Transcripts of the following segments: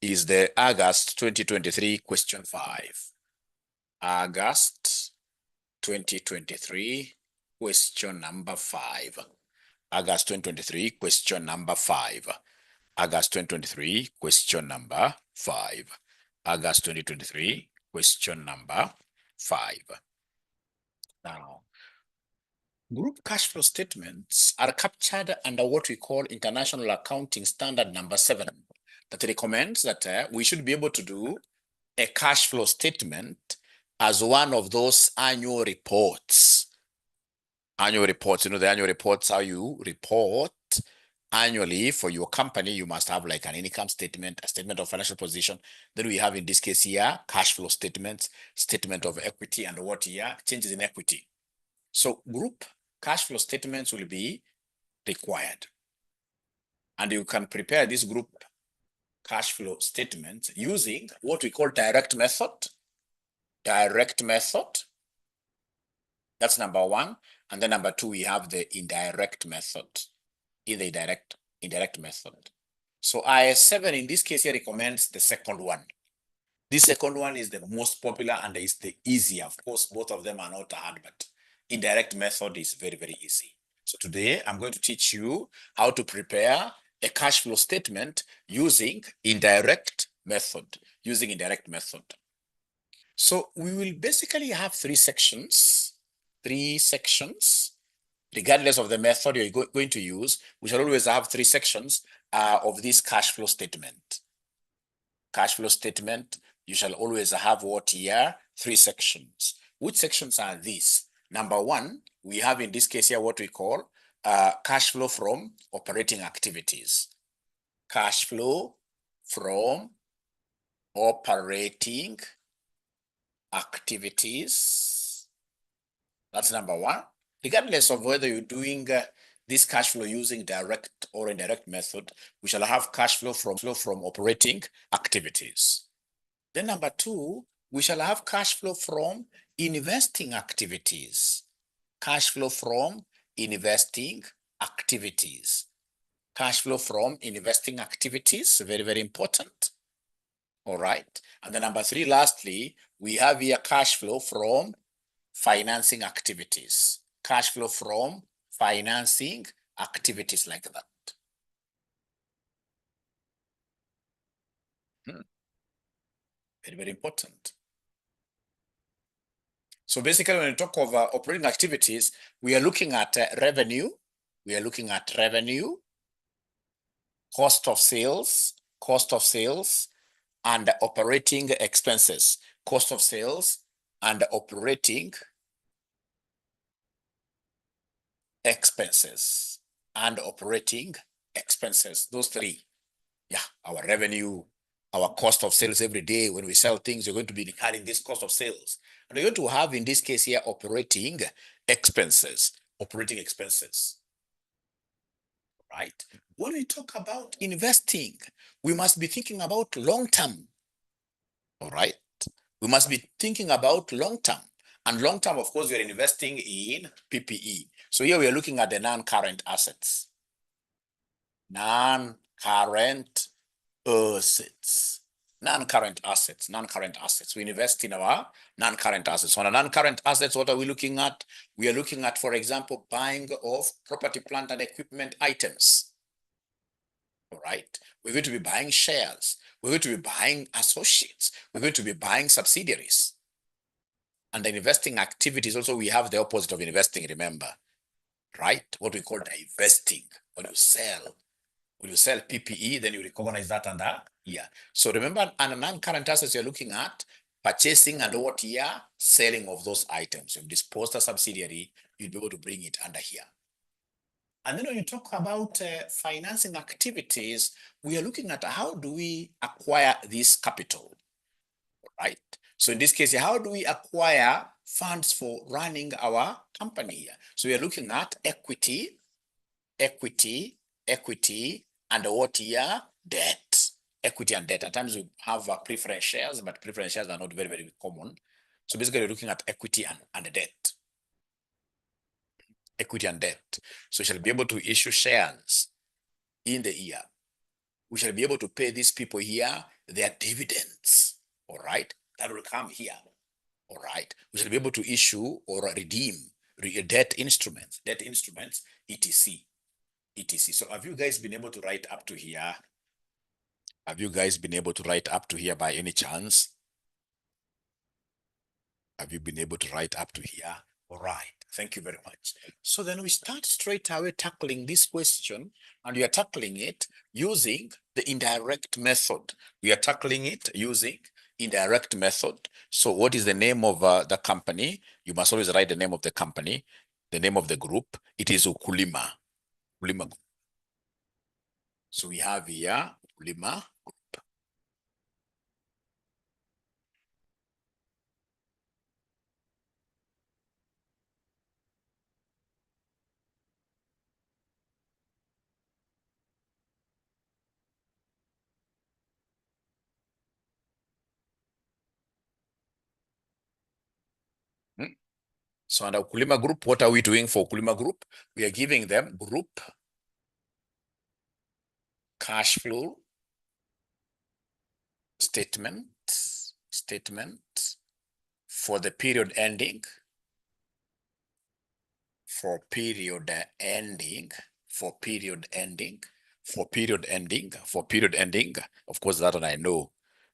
is the August 2023 question 5. August 2023 question number 5. August 2023 question number 5. August 2023 question number 5. August 2023 question number 5. Now, group cash flow statements are captured under what we call International Accounting Standard number 7 that recommends that we should be able to do a cash flow statement as one of those annual reports. Annual reports, the annual reports, how you report annually for your company. You must have like an income statement, a statement of financial position. Then we have in this case here, cash flow statements, statement of equity, and what here, changes in equity. So group cash flow statements will be required. And you can prepare this group cash flow statement using what we call direct method. Direct method. That's number 1. And then number 2, we have the indirect method. In the indirect method. So IS 7 in this case here recommends the second one. This second one is the most popular and is the easier. Of course, both of them are not hard, but indirect method is very, very easy. So today I'm going to teach you how to prepare a cash flow statement using indirect method. So we will basically have 3 sections. 3 sections. Regardless of the method you're going to use, we shall always have 3 sections of this cash flow statement. Cash flow statement, you shall always have what here? 3 sections. Which sections are these? Number 1, we have in this case here what we call cash flow from operating activities. Cash flow from operating activities. That's number 1. Regardless of whether you're doing this cash flow using direct or indirect method, we shall have cash flow from operating activities. Then number 2, we shall have cash flow from investing activities. Cash flow from investing activities. Cash flow from investing activities, very, very important. All right. And then number 3, lastly, we have here cash flow from financing activities. Cash flow from financing activities like that. Very, very important. So basically, when we talk of operating activities, we are looking at revenue. We are looking at revenue, cost of sales, and operating expenses. Cost of sales and operating expenses and operating expenses. Those 3. Yeah, our revenue, our cost of sales every day. When we sell things, you're going to be declaring this cost of sales. And you're going to have in this case here operating expenses. Operating expenses. Right? When we talk about investing, we must be thinking about long term. All right? We must be thinking about long term. And long term, of course, we are investing in PPE. So here we are looking at the non-current assets. Non-current assets. Non-current assets. Non-current assets. We invest in our non-current assets. On a non-current assets, what are we looking at? We are looking at, for example, buying of property, plant, and equipment items. All right. We're going to be buying shares. We're going to be buying associates. We're going to be buying subsidiaries. And the investing activities also, we have the opposite of investing, remember, right? What we call divesting. When you sell PPE, then you recognize that under here. So remember, under non-current assets, you're looking at purchasing and what here? Selling of those items. You've disposed a subsidiary, you'll be able to bring it under here. And then when you talk about financing activities, we are looking at how do we acquire this capital, right? So in this case, how do we acquire funds for running our company here? So we are looking at equity, and what here? Debt. Equity and debt. At times we have preference shares, but preference shares are not very, very common. So basically, we're looking at equity and debt. Equity and debt. So we shall be able to issue shares in the year. we shall be able to pay these people here their dividends. All right, that will come here. All right, we shall be able to issue or redeem debt instruments, etc. etc. So have you guys been able to write up to here? Have you guys been able to write up to here by any chance? Have you been able to write up to here? All right, thank you very much. So then we start straight away tackling this question, and we are tackling it using the indirect method. We are tackling it using indirect method. So what is the name of the company? You must always write the name of the company, the name of the group. It is Ukulima. Ukulima. So we have here Ukulima Group. Hmm? So under Ukulima Group, what are we doing for Ukulima Group? We are giving them group cash flow statement for the period ending, for period ending. Of course, that one I know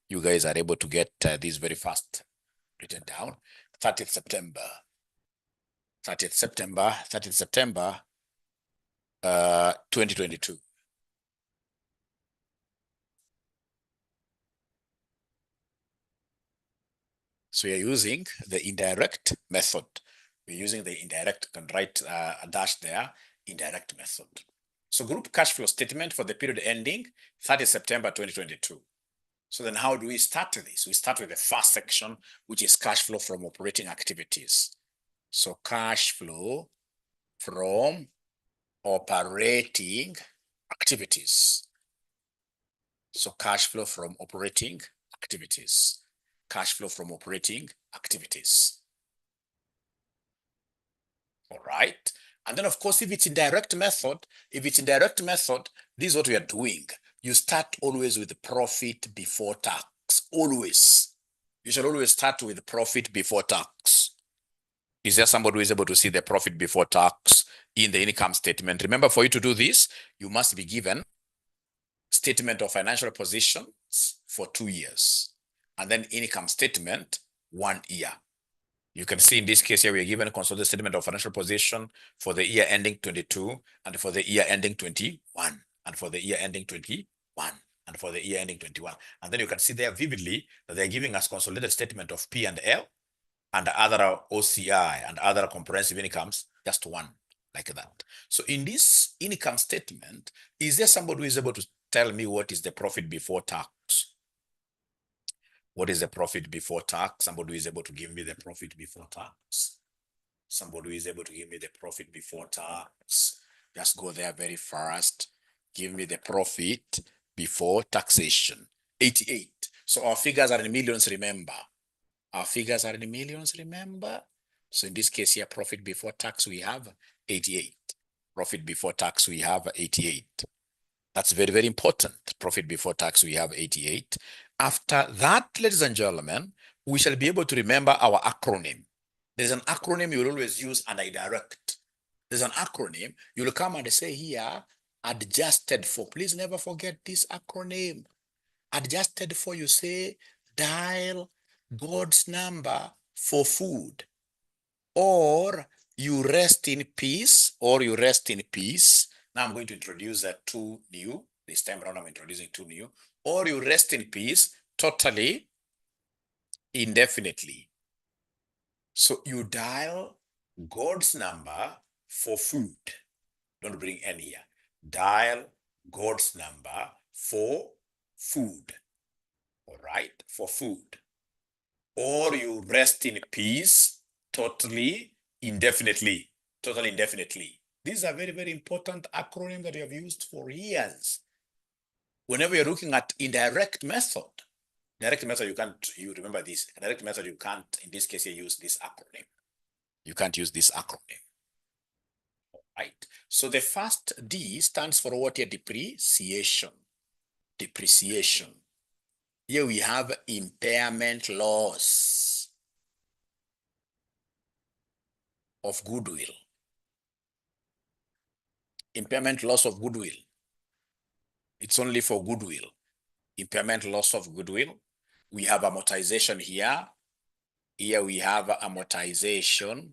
you guys are able to get this very fast written down. 30th September 2022. So you're using the indirect method. We're using the indirect, can write a dash there, indirect method. So group cash flow statement for the period ending 30 September 2022. So then how do we start this? We start with the first section, which is cash flow from operating activities. So cash flow from operating activities. So cash flow from operating activities. Cash flow from operating activities. All right. And then, of course, if it's in direct method, this is what we are doing. You start always with the profit before tax. Always. You should always start with profit before tax. Is there somebody who is able to see the profit before tax in the income statement? Remember, for you to do this, you must be given statement of financial positions for 2 years, and then income statement 1 year. You can see in this case here, we are given a consolidated statement of financial position for the year ending 22, and for the year ending 21, and for the year ending 21, and for the year ending 21. And then you can see there vividly that they're giving us consolidated statement of P&L and other OCI and other comprehensive incomes, just one, like that. So in this income statement, is there somebody who is able to tell me what is the profit before tax? What is the profit before tax? Somebody who is able to give me the profit before tax. Somebody who is able to give me the profit before tax. Just go there very fast. Give me the profit before taxation. 88. So our figures are in millions, remember. Our figures are in millions, remember. So in this case here, profit before tax, we have 88. Profit before tax, we have 88. That's very, very important. Profit before tax, we have 88. After that, ladies and gentlemen, we shall be able to remember our acronym. There's an acronym you'll always use and I direct. There's an acronym. You'll come and say here, adjusted for. Please never forget this acronym. Adjusted for, you say, dial God's number for food. Or you rest in peace, Now I'm going to introduce two new. This time around, I'm introducing two new. Or you rest in peace totally, indefinitely. So you dial God's number for food. Don't bring N here. Dial God's number for food. All right, for food. Or you rest in peace totally, indefinitely. Totally, indefinitely. These are very, very important acronyms that we have used for years. Whenever you're looking at indirect method, you remember this. Direct method, you can't, in this case, you use this acronym. You can't use this acronym. Right. So the first D stands for what here? Depreciation. depreciation. Here we have impairment loss of goodwill. Impairment loss of goodwill. It's only for goodwill. Impairment loss of goodwill. We have amortization here. Here we have amortization.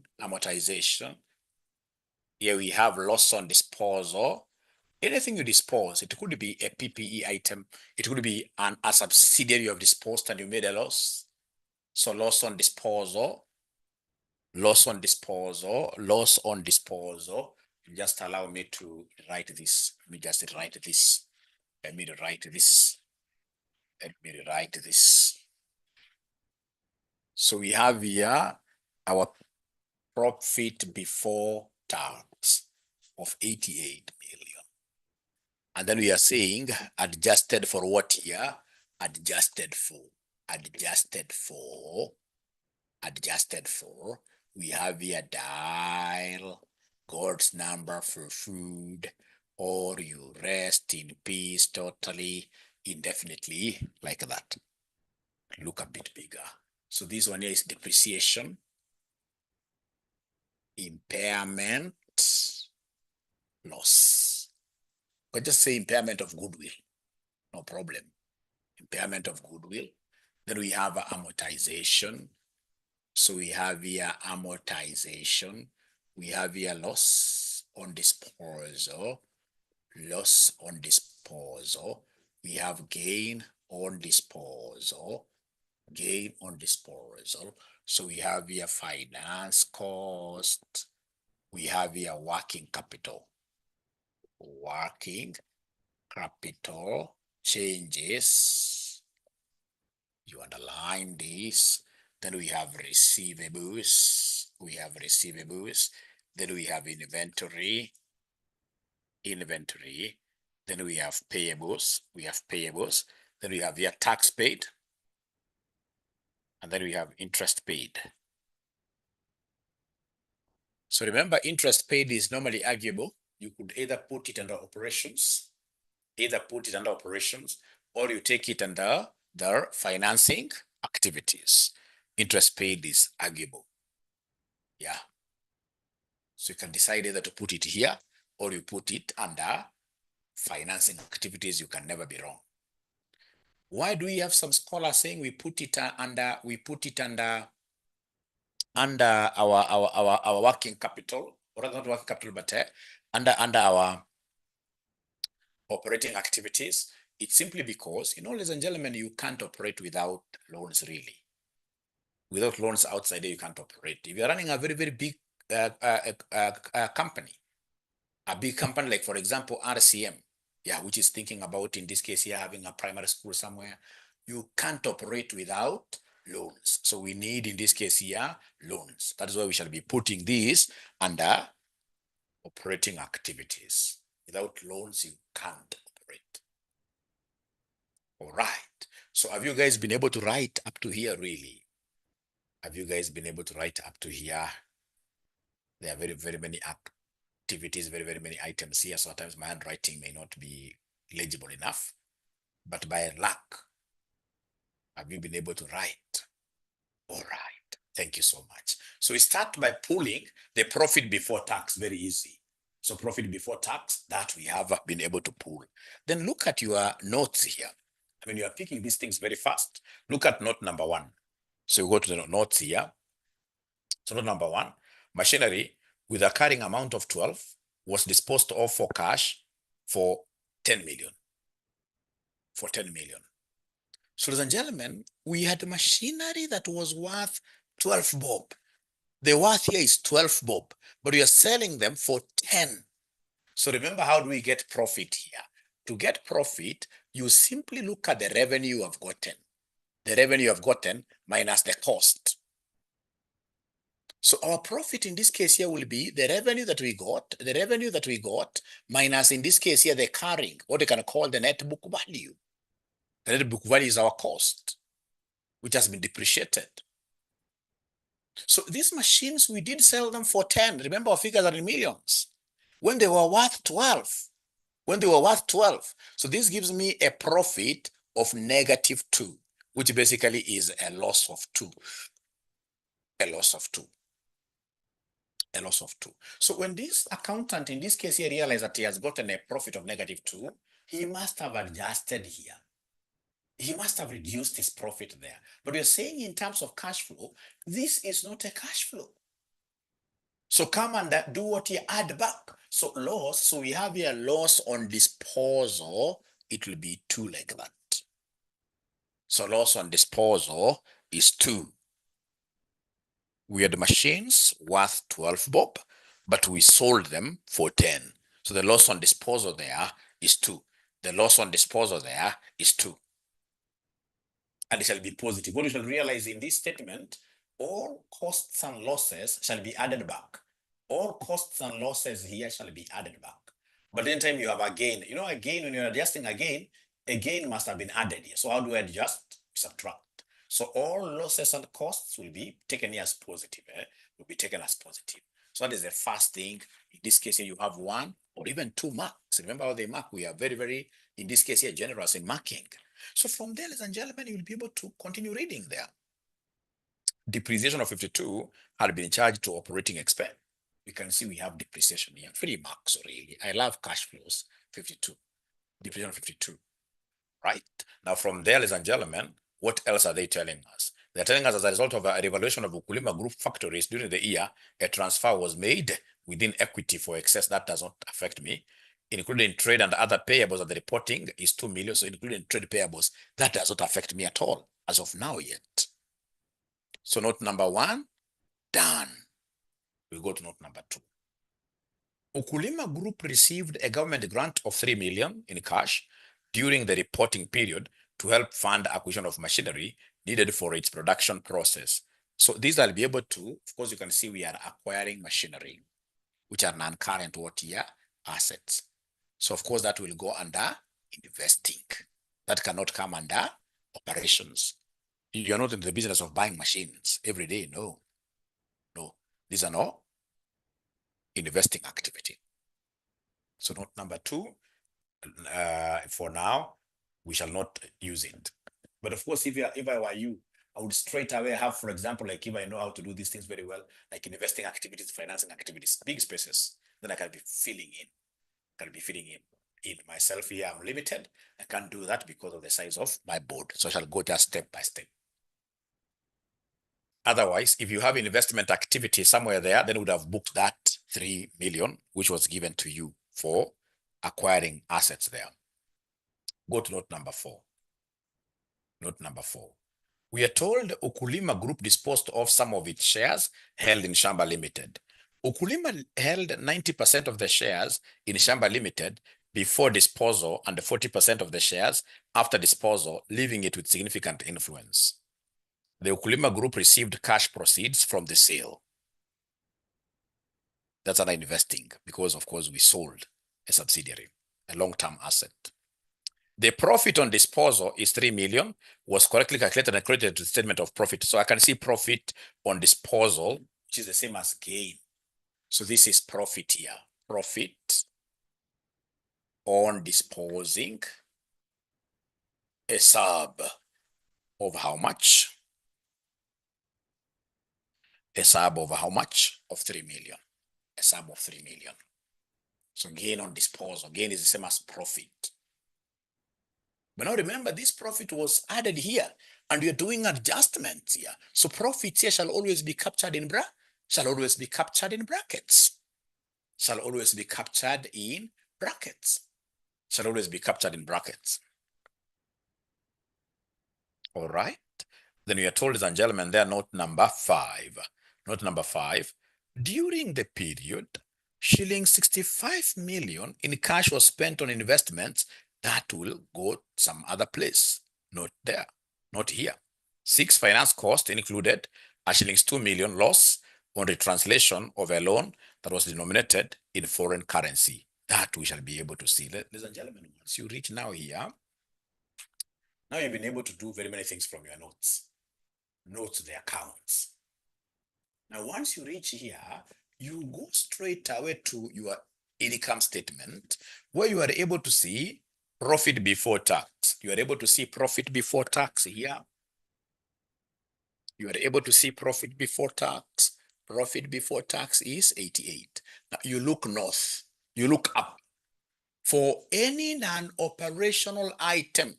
Here we have loss on disposal. Anything you dispose, it could be a PPE item. It could be a subsidiary you have disposed and you made a loss. So loss on disposal. Loss on disposal. Just allow me to write this. Let me just write this. Let me write this. So we have here our profit before tax of 88 million. And then we are saying adjusted for what here? Adjusted for. We have here dial, God's number for food, or you rest in peace totally, indefinitely, like that. Look a bit bigger. So this one here is depreciation, impairment, loss. But just say impairment of goodwill, no problem. Impairment of goodwill. Then we have amortization. So we have here amortization. We have here loss on disposal. We have gain on disposal. So we have here finance cost. We have here working capital. Changes. You underline this. Then we have receivables. Then we have inventory. Then we have payables. Then we have here tax paid. And then we have interest paid. So remember, interest paid is normally arguable. You could either put it under operations, or you take it under the financing activities. Interest paid is arguable. Yeah. So you can decide either to put it here or you put it under financing activities. You can never be wrong. Why do we have some scholars saying we put it under our working capital, or not working capital, but under our operating activities? It's simply because, ladies and gentlemen, you can't operate without loans, really. Without loans outside there, you can't operate. If you're running a very, very big company, like, for example, RCM, which is thinking about, in this case here, having a primary school somewhere, you can't operate without loans. So we need, in this case here, loans. That is why we shall be putting this under operating activities. Without loans, you can't operate. All right. So have you guys been able to write up to here, really? Have you guys been able to write up to here? There are very, very many activities, very, very many items here. So at times my handwriting may not be legible enough, but by luck, have you been able to write? All right. Thank you so much. So we start by pulling the profit before tax. Very easy. So profit before tax, that we have been able to pull. Then look at your notes here. I mean, you are picking these things very fast. Look at note number 1. So you go to the notes here. So note number 1, machinery with a carrying amount of 12 was disposed of for cash for 10 million. So, ladies and gentlemen, we had machinery that was worth 12 bob. The worth here is 12 bob, but we are selling them for 10. So remember, how do we get profit here? To get profit, you simply look at the revenue you have gotten. The revenue you have gotten minus the cost. So our profit in this case here will be the revenue that we got, minus, in this case here, the carrying, what we can call the net book value. The net book value is our cost, which has been depreciated. So these machines, we did sell them for 10. Remember, our figures are in millions. When they were worth 12. when they were worth 12. So this gives me a profit of -2, which basically is a loss of 2. A loss of 2. A loss of 2. So when this accountant, in this case, he realized that he has gotten a profit of -2, he must have adjusted here. He must have reduced his profit there. But we're saying in terms of cash flow, this is not a cash flow. So come and do what you add back. So loss, so we have here loss on disposal, it will be 2 like that. So loss on disposal is 2. We had machines worth 12 bob, but we sold them for 10. So the loss on disposal there is 2. The loss on disposal there is 2. And it shall be positive. What you shall realize in this statement, all costs and losses shall be added back. All costs and losses here shall be added back. But anytime you have a gain, you know, a gain, when you're adjusting a gain must have been added here. So how do I adjust? Subtract. So all losses and costs will be taken here as positive, will be taken as positive. So that is the first thing. In this case here, you have 1 or even 2 marks. Remember how they mark? We are very, very, in this case here, generous in marking. So from there, ladies and gentlemen, you'll be able to continue reading there. Depreciation of 52 had been charged to operating expense. We can see we have depreciation here. 3 marks really. I love cash flows. 52. Depreciation of 52. Right? Now from there, ladies and gentlemen, what else are they telling us? They're telling us as a result of a revaluation of Ukulima Group factories during the year, a transfer was made within equity for excess. That does not affect me. Including trade and other payables at the reporting is 2 million. So including trade payables, that does not affect me at all as of now yet. So note number 1, done. We go to note number 2. Ukulima Group received a government grant of 3 million in cash during the reporting period to help fund acquisition of machinery needed for its production process. So these I'll be able to, of course, you can see we are acquiring machinery, which are non-current what year assets. So of course that will go under investing. That cannot come under operations. You're not in the business of buying machines every day. No. These are not investing activity. So note number 2, for now, we shall not use it. But of course, if I were you, I would straight away have, for example, like if I know how to do these things very well, like investing activities, financing activities, big spaces, then I can be filling in myself here. I'm limited. I can't do that because of the size of my board. So I shall go just step by step. Otherwise, if you have investment activity somewhere there, then would have booked that 3 million, which was given to you for acquiring assets there. Go to note number 4. Note number 4. We are told Ukulima Group disposed of some of its shares held in Shamba Limited. Ukulima held 90% of the shares in Shamba Limited before disposal and 40% of the shares after disposal, leaving it with significant influence. The Ukulima Group received cash proceeds from the sale. That's under investing because, of course, we sold a subsidiary, a long-term asset. The profit on disposal is 3 million, was correctly calculated and credited to the statement of profit. So I can see profit on disposal, which is the same as gain. So this is profit here. Profit on disposing a sub of how much? A sub of how much? Of 3 million. A sub of 3 million. So gain on disposal. Gain is the same as profit. But now remember, this profit was added here, and we are doing adjustments here. So profits here shall always be captured in brackets. Shall always be captured in brackets. Shall always be captured in brackets. Shall always be captured in brackets. All right. Then we are told, ladies and gentlemen, there note number 5. Note number 5. During the period, shilling 65 million in cash was spent on investments that will go some other place. Not there, not here. 6 finance costs included a shillings 2 million loss on the translation of a loan that was denominated in foreign currency. That we shall be able to see. Ladies and gentlemen, once you reach now here, now you've been able to do very many things from your notes. Notes the accounts. Now, once you reach here, you go straight away to your income statement where you are able to see profit before tax. You are able to see profit before tax here. You are able to see profit before tax. Profit before tax is 88. Now you look north, you look up. For any non-operational item,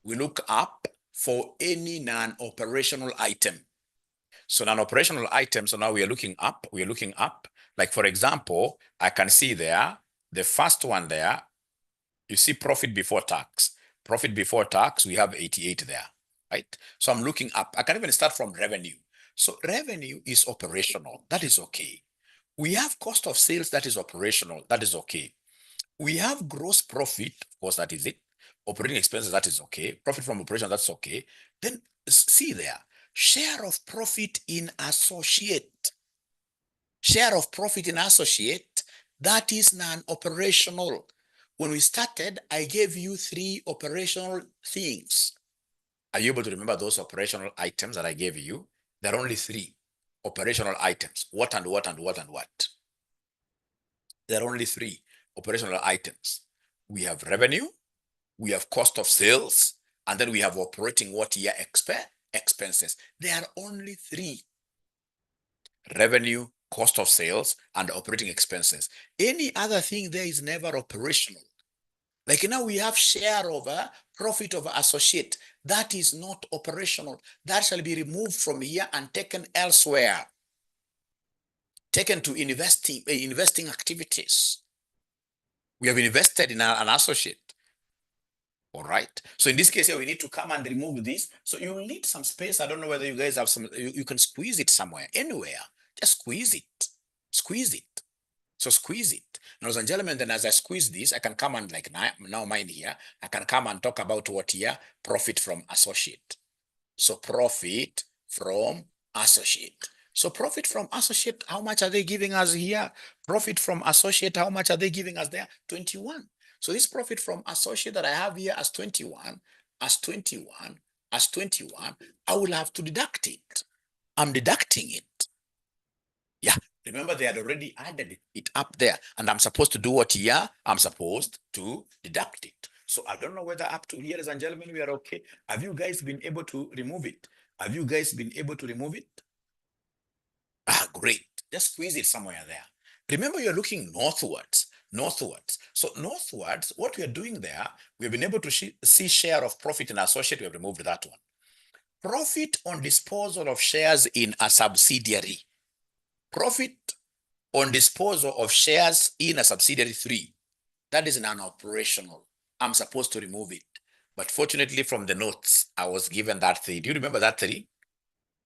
we look up for any non-operational item. So non-operational items, so now we are looking up, Like for example, I can see there, the first one there, you see profit before tax. Profit before tax, we have 88 there, right? So I'm looking up. I can even start from revenue. So revenue is operational. That is okay. We have cost of sales that is operational. That is okay. We have gross profit, of course, that is it. Operating expenses, that is okay. Profit from operation, that's okay. Then see there, share of profit in associate. Share of profit in associate, that is non-operational. When we started, I gave you 3 operational things. Are you able to remember those operational items that I gave you? There are only 3 operational items. What and what and what and what? There are only 3 operational items. We have revenue, we have cost of sales, and then we have operating what year expenses. There are only 3. Revenue, cost of sales, and operating expenses. Any other thing there is never operational. Like now we have share of profit of associate. That is not operational. That shall be removed from here and taken elsewhere. Taken to investing activities. We have invested in an associate. All right. So in this case here, we need to come and remove this. So you will need some space. I don't know whether you guys have some, you can squeeze it somewhere, anywhere. Just squeeze it. Squeeze it. So squeeze it. Now, ladies and gentlemen, then as I squeeze this, I can come and like now mine here, I can come and talk about what here? Profit from associate. So profit from associate. So profit from associate, how much are they giving us here? Profit from associate, how much are they giving us there? 21. So this profit from associate that I have here as 21, as 21, as 21, I will have to deduct it. I'm deducting it. Yeah, remember they had already added it up there, and I'm supposed to do what here? I'm supposed to deduct it. So I don't know whether up to here, ladies and gentlemen, we are okay. Have you guys been able to remove it? Have you guys been able to remove it? Ah, great. Just squeeze it somewhere there. Remember, you're looking northwards, northwards. So northwards, what we are doing there, we've been able to see share of profit in associate. We have removed that one. Profit on disposal of shares in a subsidiary. Profit on disposal of shares in a subsidiary 3. That is non-operational. I'm supposed to remove it. But fortunately, from the notes, I was given that 3. Do you remember that 3?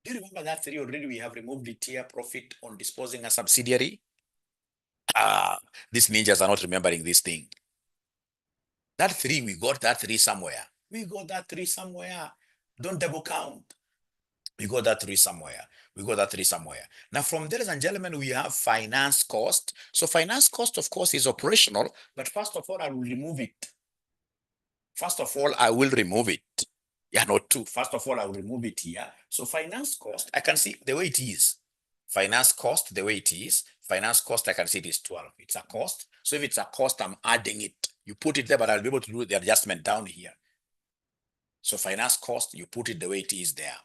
Do you remember that 3 already? We have removed it here, profit on disposing a subsidiary. These ninjas are not remembering this thing. That 3, we got that 3 somewhere. We got that 3 somewhere. Don't double count. We got that 3 somewhere. We got that 3 somewhere. Now, from there, ladies and gentlemen, we have finance cost. So finance cost, of course, is operational, but first of all, I will remove it. First of all, I will remove it. Yeah, not 2. First of all, I will remove it here. So finance cost, I can see the way it is. Finance cost, the way it is. Finance cost, I can see it is 12. It's a cost. So if it's a cost, I'm adding it. You put it there, but I'll be able to do the adjustment down here. So finance cost, you put it the way it is there.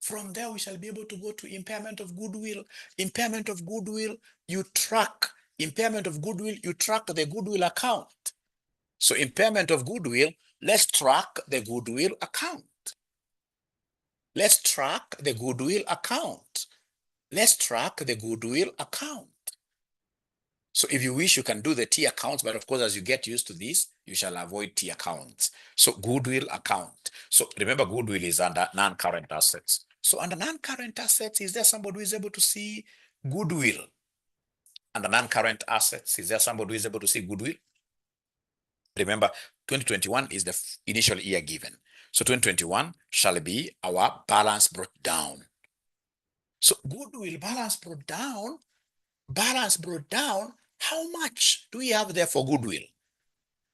From there, we shall be able to go to impairment of goodwill. Impairment of goodwill, you track. Impairment of goodwill, you track the goodwill account. So impairment of goodwill, let's track the goodwill account. Let's track the goodwill account. Let's track the goodwill account. So if you wish, you can do the T accounts, but of course, as you get used to this, you shall avoid T accounts. So goodwill account. So remember, goodwill is under non-current assets. So under non-current assets, is there somebody who is able to see goodwill? Under non-current assets, is there somebody who is able to see goodwill? Remember, 2021 is the initial year given. So 2021 shall be our balance brought down. So goodwill balance brought down. Balance brought down. How much do we have there for goodwill?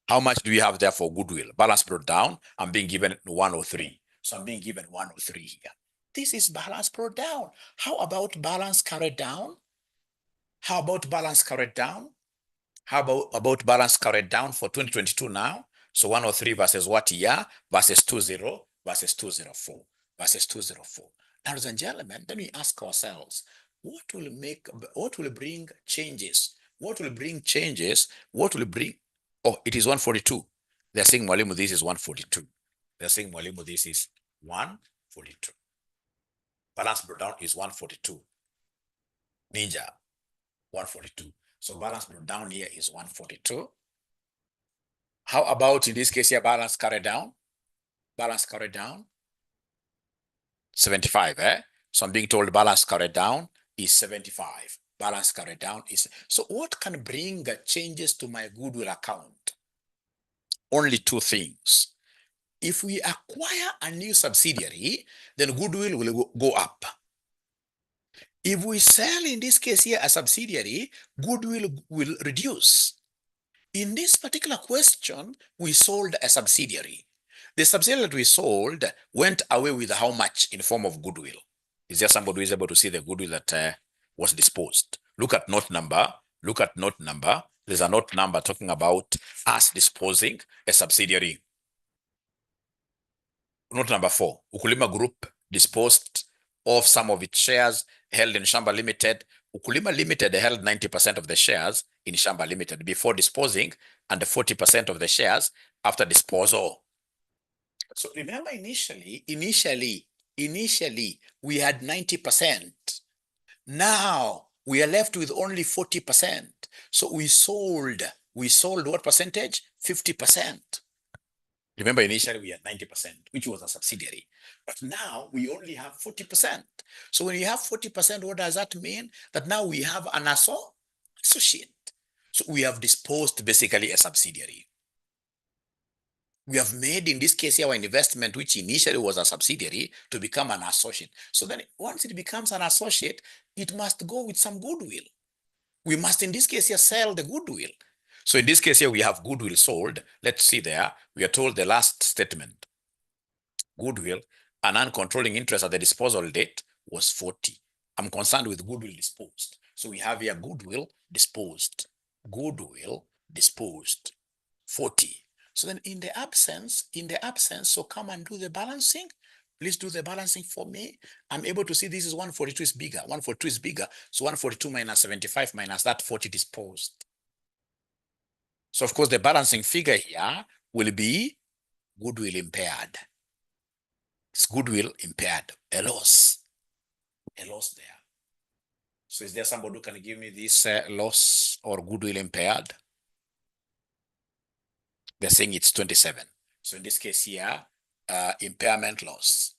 How much do we have there for goodwill? Balance brought down. I'm being given 103. So I'm being given 103 here. This is balance brought down. How about balance carried down? How about balance carried down? How about balance carried down for 2022 now? So 103 versus what year? Versus 20 versus 204 versus 204. Ladies and gentlemen, then we ask ourselves, what will bring changes? What will bring changes? What will bring, oh, it is 142. They're saying, Mwalimu, this is 142. They're saying, Mwalimu, this is 142. Balance breakdown is 142. Ninja, 142. So balance breakdown here is 142. How about in this case here, balance carried down? Balance carried down, 75, eh? So I'm being told balance carried down is 75. Balance carried down is, so what can bring changes to my goodwill account? Only two things. If we acquire a new subsidiary, then goodwill will go up. If we sell, in this case here, a subsidiary, goodwill will reduce. In this particular question, we sold a subsidiary. The subsidiary that we sold went away with how much in form of goodwill? Is there somebody who is able to see the goodwill that was disposed? Look at note number. Look at note number. There's a note number talking about us disposing a subsidiary. Note number 4. Ukulima Group disposed of some of its shares held in Shamba Limited. Ukulima Limited held 90% of the shares in Shamba Limited before disposing and 40% of the shares after disposal. So remember initially, we had 90%. Now we are left with only 40%. So we sold what percentage? 50%. Remember, initially we had 90%, which was a subsidiary. But now we only have 40%. So when you have 40%, what does that mean? That now we have an associate. So we have disposed basically a subsidiary. We have made, in this case, our investment, which initially was a subsidiary, to become an associate. So then once it becomes an associate, it must go with some goodwill. We must, in this case here, sell the goodwill. So in this case here, we have goodwill sold. Let's see there. We are told the last statement. Goodwill, an uncontrolling interest at the disposal date was 40. I'm concerned with goodwill disposed. So we have here goodwill disposed. Goodwill disposed, 40. So then in the absence, so come and do the balancing. Please do the balancing for me. I'm able to see this is 142 is bigger. 142 is bigger. So 142 minus 75 minus that 40 disposed. So of course the balancing figure here will be goodwill impaired. It's goodwill impaired, a loss there. So is there somebody who can give me this loss or goodwill impaired? They're saying it's 27. So in this case here, impairment loss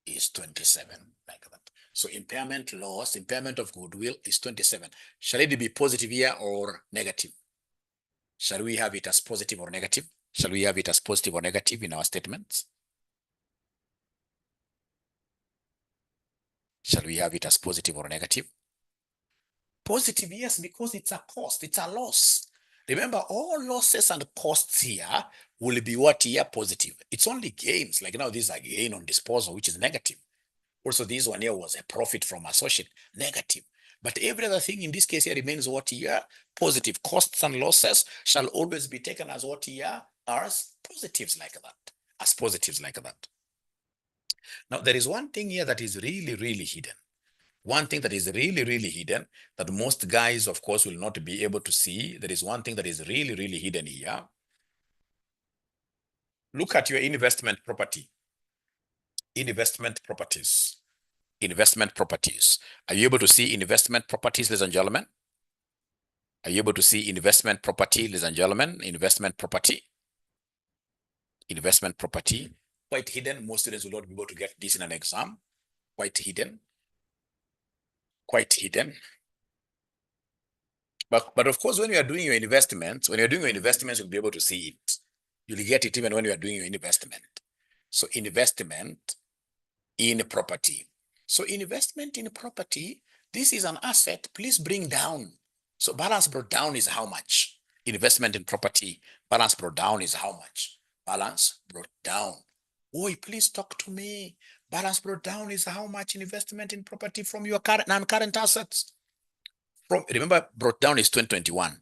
is 27, like that. So impairment loss, impairment of goodwill is 27. Shall it be positive here or negative? Shall we have it as positive or negative? Shall we have it as positive or negative in our statements? Shall we have it as positive or negative? Positive, yes, because it's a cost, it's a loss. Remember, all losses and costs here will be what here? Positive. It's only gains. Like now, this is a gain on disposal, which is negative. Also, this one here was a profit from associate, negative. But every other thing in this case here remains what here? Positive. Costs and losses shall always be taken as what here? As positives like that. As positives like that. Now, there is one thing here that is really, really hidden. One thing that is really, really hidden that most guys, of course, will not be able to see. There is one thing that is really, really hidden here. Look at your investment property. Investment properties. Investment properties. Are you able to see investment properties, ladies and gentlemen? Are you able to see investment property, ladies and gentlemen? Investment property. Investment property. Quite hidden. Most students will not be able to get this in an exam. Quite hidden. Quite hidden. But of course, when you are doing your investments, you'll be able to see it. You'll get it even when you are doing your investment. So investment in property. So investment in property, this is an asset. Please bring down. So balance brought down is how much? Investment in property, balance brought down is how much? Balance brought down. Oi, please talk to me. Balance brought down is how much investment in property from your current non-current assets. Remember, brought down is 2021.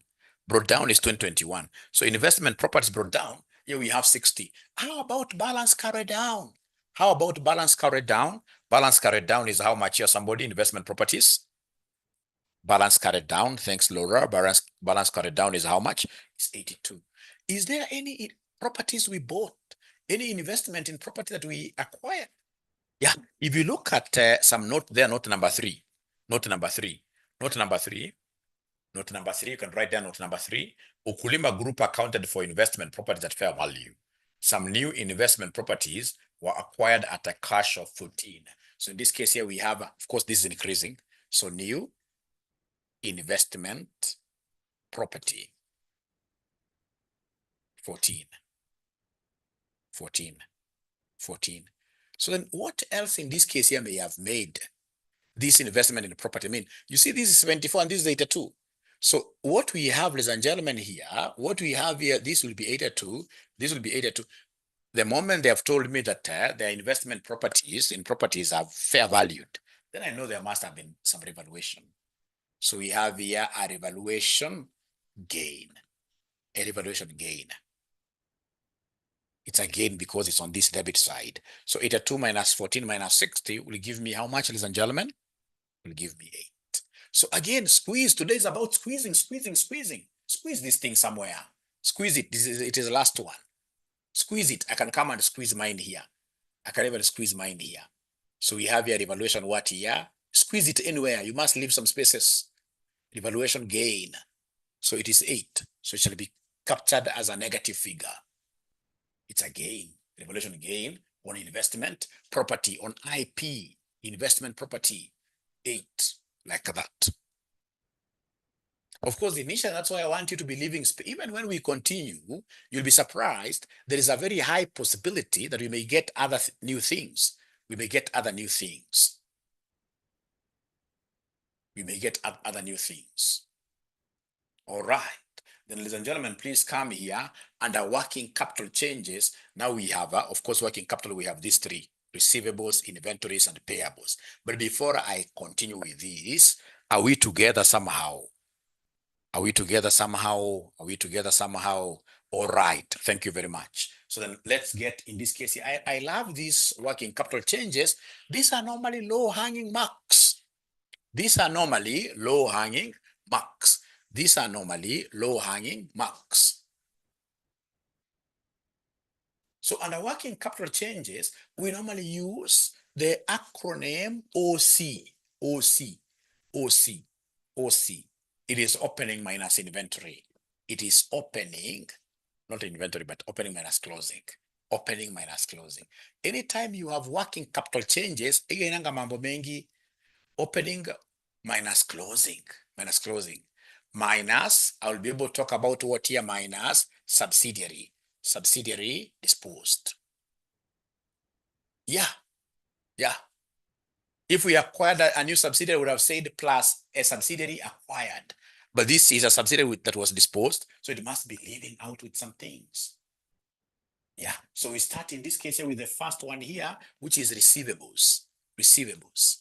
Brought down is 2021. So investment properties brought down, here we have 60. How about balance carried down? How about balance carried down? Balance carried down is how much here somebody investment properties. Balance carried down, thanks Laura. Balance carried down is how much? It's 82. Is there any properties we bought? Any investment in property that we acquired? Yeah, if you look at some note there, note number 3, note number 3, note number 3, note number 3, you can write down note number 3. Ukulima Group accounted for investment properties at fair value. Some new investment properties were acquired at a cash of 14. So in this case here we have, of course, this is increasing. So new investment property, 14, 14, 14. So then what else in this case here may have made this investment in the property? I mean, you see this is 74 and this is 82. So what we have, ladies and gentlemen, here, what we have here, this will be 82, this will be 82. The moment they have told me that their investment in properties are fair valued, then I know there must have been some revaluation. So we have here a revaluation gain, a revaluation gain. It's a gain because it's on this debit side. So 82 minus 14 minus 60 will give me how much, ladies and gentlemen? Will give me 8. So again, squeeze. Today is about squeezing, squeezing, squeezing. Squeeze this thing somewhere. Squeeze it. It is the last one. Squeeze it. I can come and squeeze mine here. I can even squeeze mine here. So we have your evaluation what here? Squeeze it anywhere. You must leave some spaces. Evaluation gain. So it is 8. So it shall be captured as a negative figure. It's a gain. Evaluation gain on investment property, on IP, investment property, 8, like that. Of course, initially, that's why I want you to be living. Even when we continue, you'll be surprised. There is a very high possibility that we may get other new things. We may get other new things. We may get other new things. All right. Then, ladies and gentlemen, please come here. Under working capital changes, now we have, of course, working capital, we have these 3: receivables, inventories, and payables. But before I continue with this, are we together somehow? Are we together somehow? Are we together somehow? All right. Thank you very much. So then let's get, in this case, I love these working capital changes. These are normally low-hanging marks. These are normally low-hanging marks. These are normally low-hanging marks. So under working capital changes, we normally use the acronym OC, OC, OC, OC. It is opening minus inventory. It is opening, not inventory, but opening minus closing. Opening minus closing. Anytime you have working capital changes, mambo mengi, opening minus closing, minus closing. Minus, I will be able to talk about what here, minus subsidiary, subsidiary disposed. Yeah, yeah. If we acquired a new subsidiary, we would have said plus a subsidiary acquired. But this is a subsidiary that was disposed, so it must be leaving out with some things. Yeah, so we start in this case here with the first one here, which is receivables. Receivables.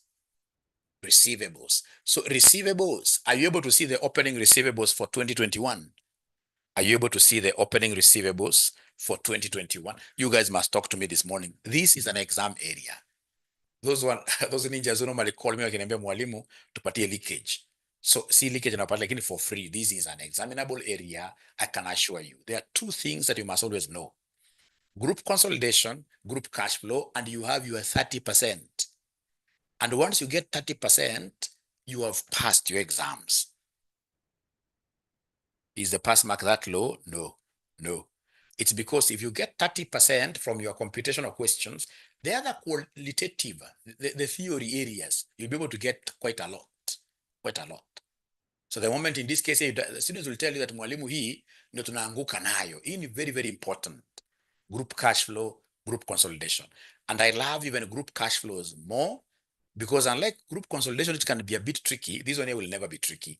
Receivables. So receivables, are you able to see the opening receivables for 2021? Are you able to see the opening receivables for 2021? You guys must talk to me this morning. This is an exam area. Those ninjas who normally call me wakiniambia mwalimu tupatie leakage. So see leakage napata lakini for free. This is an examinable area. I can assure you. There are 2 things that you must always know. Group consolidation, group cash flow, and you have your 30%. And once you get 30%, you have passed your exams. Is the pass mark that low? No, no. It's because if you get 30% from your computational questions, the other qualitative, the theory areas, you'll be able to get quite a lot, quite a lot. So the moment in this case, the students will tell you that mwalimu hii ndio tunaanguka nayo. Hii ni very, very important. Group cash flow, group consolidation. And I love even group cash flows more because unlike group consolidation, it can be a bit tricky. This one here will never be tricky.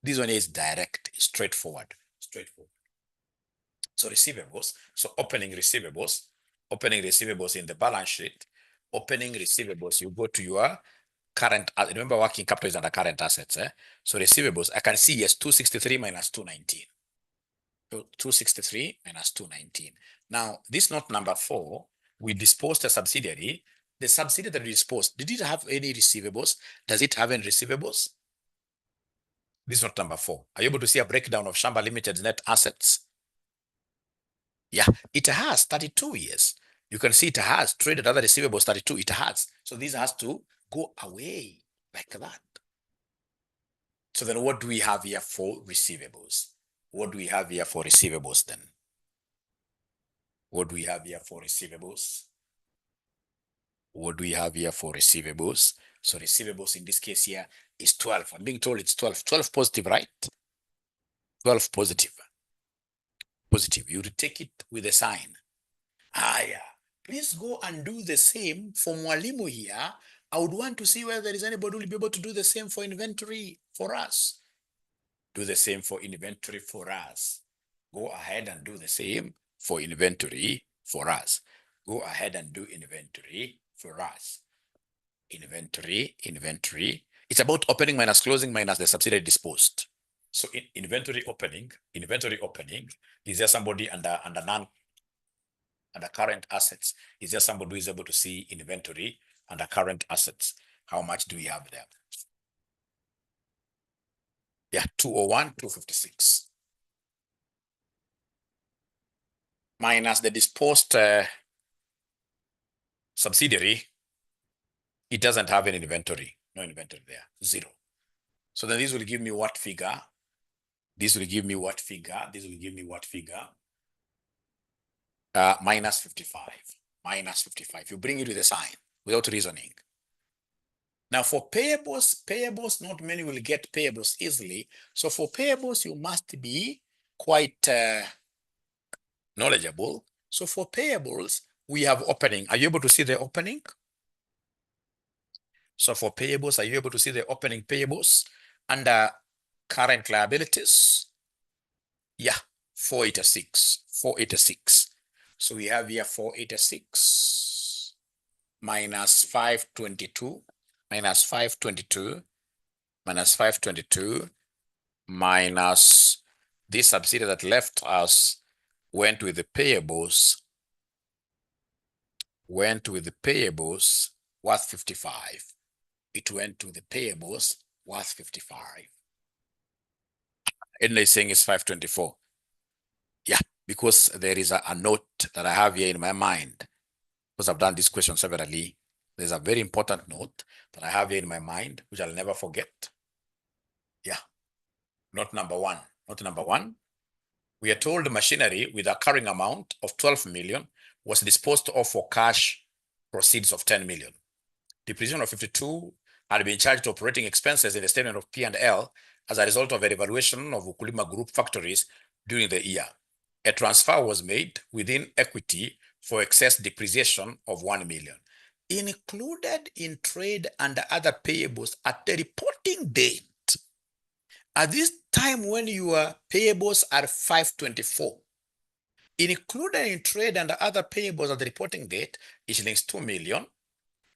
This one is direct, straightforward, straightforward. So receivables, so opening receivables in the balance sheet, opening receivables, you go to your current, remember working capital is under current assets. So receivables, I can see yes, 263 minus 219. So 263 minus 219. Now, this note number 4, we disposed a subsidiary. The subsidiary that we disposed, did it have any receivables? Does it have any receivables? This is not number 4. Are you able to see a breakdown of Shamba Limited's net assets? Yeah, it has 32 years. You can see it has traded other receivables 32. It has. So this has to go away like that. So then what do we have here for receivables? What do we have here for receivables then? What do we have here for receivables? What do we have here for receivables? So receivables in this case here is 12. I'm being told it's 12. 12 positive, right? 12 positive. Positive. You take it with a sign. Yeah. Please go and do the same for Mwalimu here. I would want to see whether there is anybody who will be able to do the same for inventory for us. Do the same for inventory for us. Go ahead and do the same for inventory for us. Go ahead and do inventory for us. Inventory. It's about opening minus closing minus the subsidiary disposed. So in inventory opening, is there somebody under current assets? Is there somebody who is able to see inventory under current assets? How much do we have there? Yeah, 201, 256. Minus the disposed subsidiary, it doesn't have any inventory. No inventory there, 0. So then this will give me what figure? This will give me what figure? This will give me what figure? Minus 55. Minus 55. You bring it with a sign without reasoning. Now for payables, not many will get payables easily. So for payables, you must be quite knowledgeable. So for payables, we have opening. Are you able to see the opening? So for payables, are you able to see the opening payables under current liabilities? Yeah, 486. 486. So we have here 486 minus 522 minus 522 minus 522 minus this subsidiary that left us went with the payables worth 55. It went to the payables worth 55. And they're saying it's 524. Yeah, because there is a note that I have here in my mind, because I've done this question severally. There's a very important note that I have here in my mind, which I'll never forget. Yeah, note number 1. Note number 1. We are told machinery with a carrying amount of 12 million was disposed of for cash proceeds of 10 million. Depreciation of 52 had been charged to operating expenses in the statement of P&L as a result of a revaluation of Ukulima Group factories during the year. A transfer was made within equity for excess depreciation of 1 million. Included in trade and other payables at the reporting date. At this time when your payables are 524, included in trade and other payables at the reporting date is links 2 million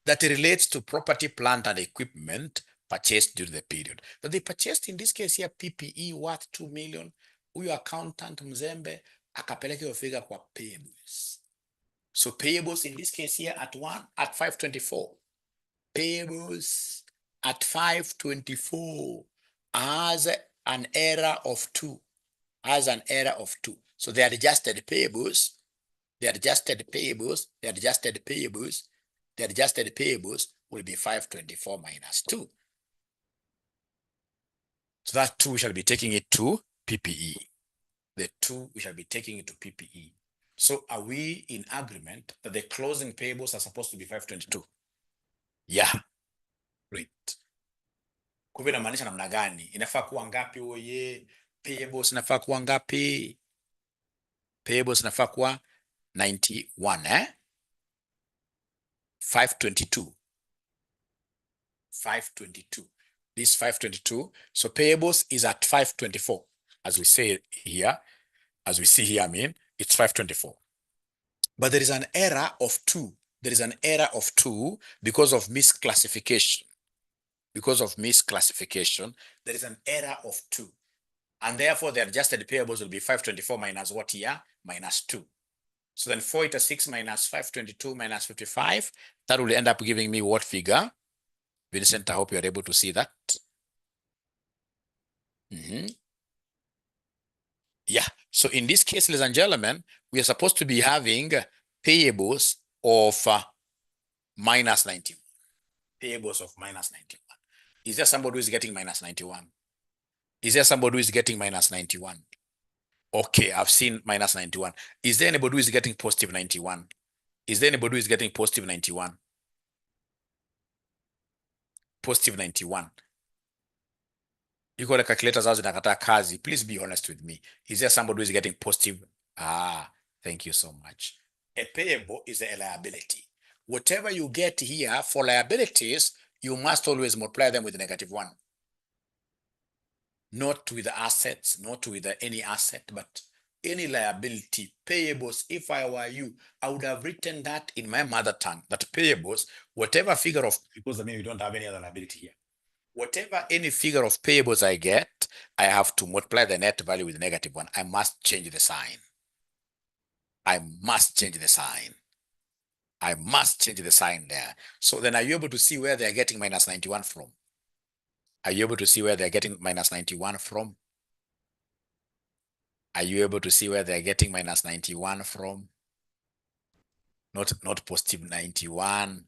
that relates to property, plant, and equipment purchased during the period. That they purchased in this case here PPE worth 2 million. Huyo accountant mzembe akapeleka hiyo figure kwa payables. So payables in this case here at 524. Payables at 524 has an error of 2. So the adjusted payables will be 524 minus 2. So that 2 we shall be taking it to PPE. The 2 we shall be taking it to PPE. So are we in agreement that the closing payables are supposed to be 522? Yeah. Great. Kwa hivyo inamaanisha namna gani? Inafaa kuwa ngapi oye? Payables inafaa kuwa ngapi? Payables inafaa kuwa 91, 522. 522. This 522. So payables is at 524. As we say here, I mean, it's 524. But there is an error of 2 there is an error of 2 because of misclassification. Because of misclassification, there is an error of 2. And therefore, the adjusted payables will be 524 minus what here? Minus 2. So then 486 minus 522 minus 55, that will end up giving me what figure? Vincent, I hope you're able to see that. Yeah, so in this case, ladies and gentlemen, we are supposed to be having payables of minus 91. Payables of minus 91. Is there somebody who is getting minus 91? Is there somebody who is getting minus 91? Okay, I've seen minus 91. Is there anybody who is getting positive 91? Is there anybody who is getting positive 91? Positive 91. You got a calculator zao zinakataa kazi. Please be honest with me. Is there somebody who is getting positive? Thank you so much. A payable is a liability. Whatever you get here for liabilities, you must always multiply them with -1. Not with assets, not with any asset, but any liability. Payables, if I were you, I would have written that in my mother tongue, that payables, whatever figure of, because I mean, we don't have any other liability here. Whatever any figure of payables I get, I have to multiply the net value with -1. I must change the sign. I must change the sign. I must change the sign there. So then are you able to see where they're getting minus 91 from? Are you able to see where they're getting minus 91 from? Are you able to see where they're getting minus 91 from? Not positive 91.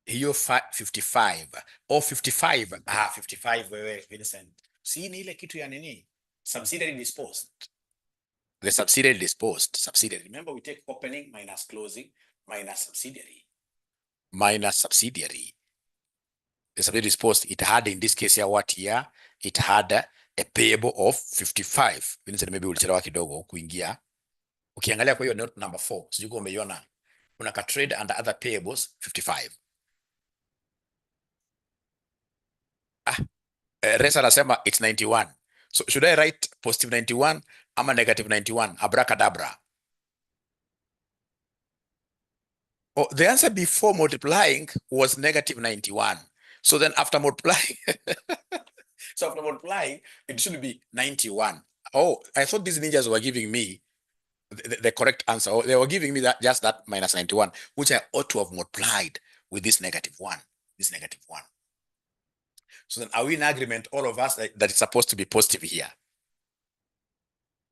Hiyo 55 or 55. 55 wewe Vincent. Si ni ile kitu ya nini? Subsidiary disposed. The subsidiary disposed. Subsidiary. Remember we take opening minus closing minus subsidiary. Minus subsidiary. The subsidiary disposed, it had in this case here what here? It had a payable of 55. Vincent, maybe ulichelewa kidogo kuingia. Ukiangalia kwa hiyo note number 4, sijui kama umeiona. Una ka trade under other payables 55. Resa anasema it's 91. So should I write positive 91 ama negative 91? Abracadabra. Oh, the answer before multiplying was negative 91. So then after multiplying, so after multiplying, it should be 91. Oh, I thought these ninjas were giving me the correct answer. They were giving me that just that minus 91, which I ought to have multiplied with this -1. This -1. So then are we in agreement, all of us, that it's supposed to be positive here?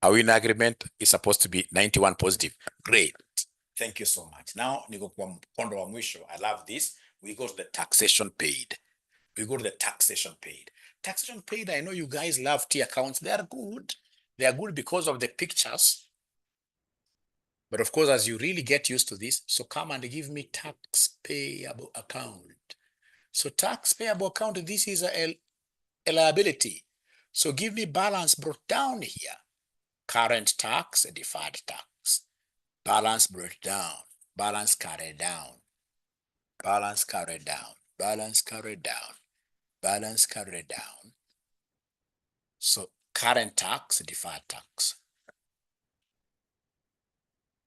Are we in agreement? It's supposed to be 91 positive. Great. Thank you so much. Now, niko kwa mkondo wa mwisho. I love this. We go to the taxation paid. We go to the taxation paid. Taxation paid, I know you guys love T accounts. They are good. They are good because of the pictures. But of course, as you really get used to this, so come and give me tax payable account. So tax payable account, this is a liability. So give me balance brought down here. Current tax, deferred tax. Balance brought down, balance carried down, balance carried down, balance carried down, balance carried down. So current tax, deferred tax.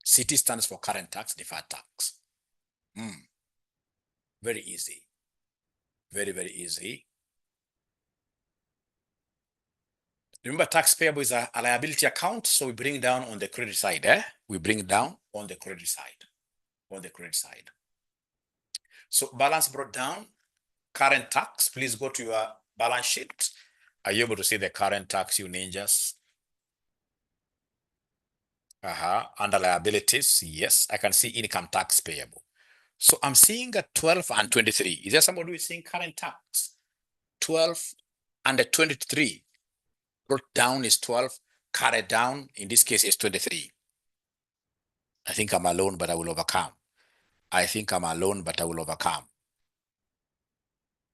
CT stands for current tax, deferred tax. Very easy. Very, very easy. Remember, tax payable is a liability account, so we bring down on the credit side. We bring down on the credit side. On the credit side. So balance brought down, current tax. Please go to your balance sheet. Are you able to see the current tax, you ninjas? Under liabilities, yes, I can see income tax payable. So I'm seeing a 12 and 23. Is there somebody who is seeing current tax? 12 and 23. Brought down is 12, carried down, in this case, is 23. I think I'm alone, but I will overcome. I think I'm alone, but I will overcome.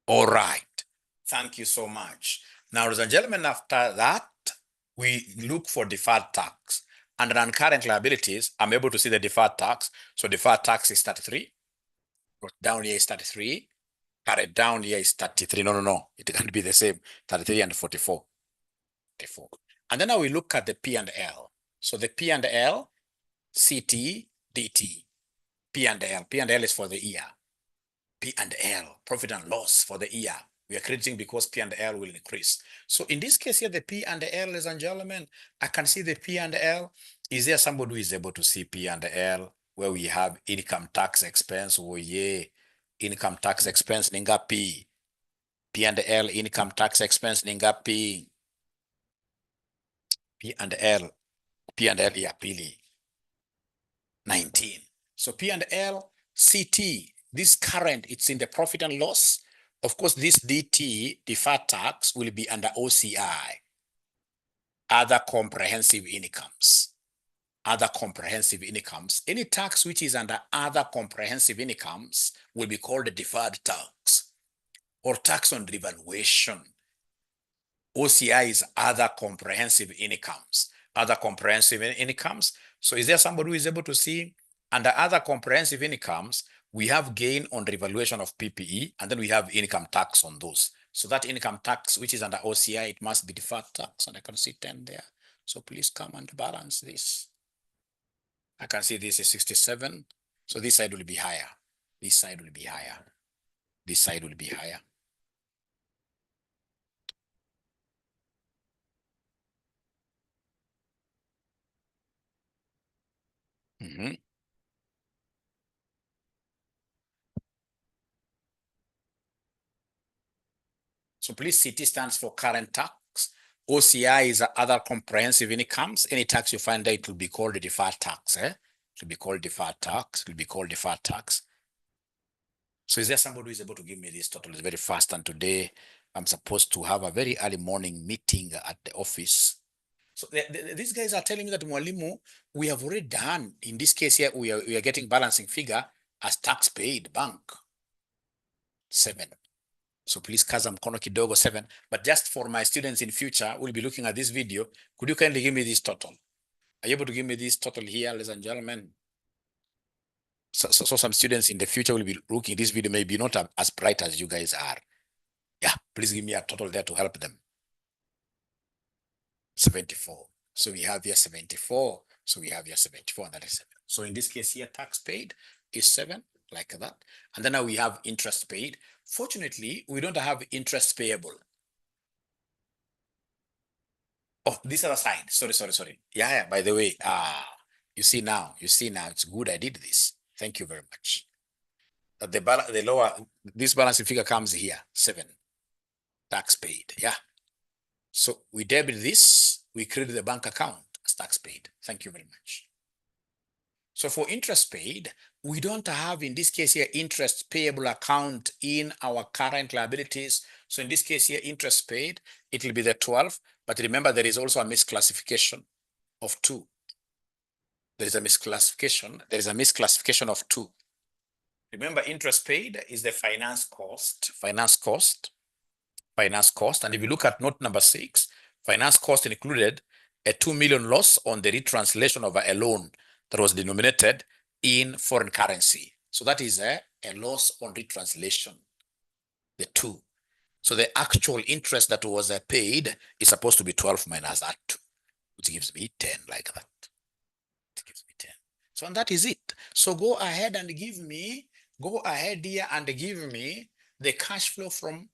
All right. Thank you so much. Now, ladies and gentlemen, after that, we look for deferred tax. Under non-current liabilities, I'm able to see the deferred tax. So deferred tax is 33. Brought down here is 33. Carried down here is 33. No. It can't be the same. 33 and 44. 44. And then now we look at the P&L. So the P&L, CT, DT, P&L. P&L is for the year. P&L, profit and loss for the year. We are crediting because P&L will increase. So in this case here, the P&L, ladies and gentlemen, I can see the P&L. Is there somebody who is able to see P&L where we have income tax expense? Oh yeah, income tax expense ningapi. P&L income tax expense ningapi. P&L ya pili 19. So P&L CT, this current, it's in the profit and loss. Of course, this DT, deferred tax, will be under OCI, other comprehensive incomes. Other comprehensive incomes. Any tax which is under other comprehensive incomes will be called a deferred tax or tax on revaluation. OCI is other comprehensive incomes. Other comprehensive incomes. So is there somebody who is able to see under other comprehensive incomes, we have gain on revaluation of PPE, and then we have income tax on those. So that income tax, which is under OCI, it must be deferred tax, and I can see 10 there. So please come and balance this. I can see this is 67. So this side will be higher. This side will be higher. This side will be higher. So please, CT stands for current tax. OCI is other comprehensive incomes. Any tax you find there, it will be called a deferred tax. It will be called deferred tax. It will be called deferred tax. So is there somebody who is able to give me this total? It's very fast. And today I'm supposed to have a very early morning meeting at the office. So these guys are telling me that Mwalimu, we have already done, in this case here, we are getting balancing figure as tax paid bank 7. So please kaza mkono kidogo 7. But just for my students in future, we'll be looking at this video. Could you kindly give me this total? Are you able to give me this total here, ladies and gentlemen? So some students in the future will be looking at this video, maybe not as bright as you guys are. Yeah, please give me a total there to help them. 74. So we have here 74. So we have here 74, and that is 7. So in this case here, tax paid is 7, like that. And then now we have interest paid. Fortunately, we don't have interest payable. Oh, this other side. Sorry. Yeah, by the way, you see now, it's good I did this. Thank you very much. The lower, this balancing figure comes here, 7, tax paid, yeah. So we debit this, we credit the bank account as tax paid. Thank you very much. So for interest paid, we don't have, in this case here, interest payable account in our current liabilities. So in this case here, interest paid, it will be the 12, but remember there is also a misclassification of 2. There is a misclassification of 2. Remember, interest paid is the finance cost. And if you look at note number 6, finance cost included a 2 million loss on the retranslation of a loan that was denominated in foreign currency. So that is a loss on retranslation, the 2. So the actual interest that was paid is supposed to be 12 minus that 2, which gives me 10, like that. It gives me 10. So and that is it. So go ahead and give me, the cash flow from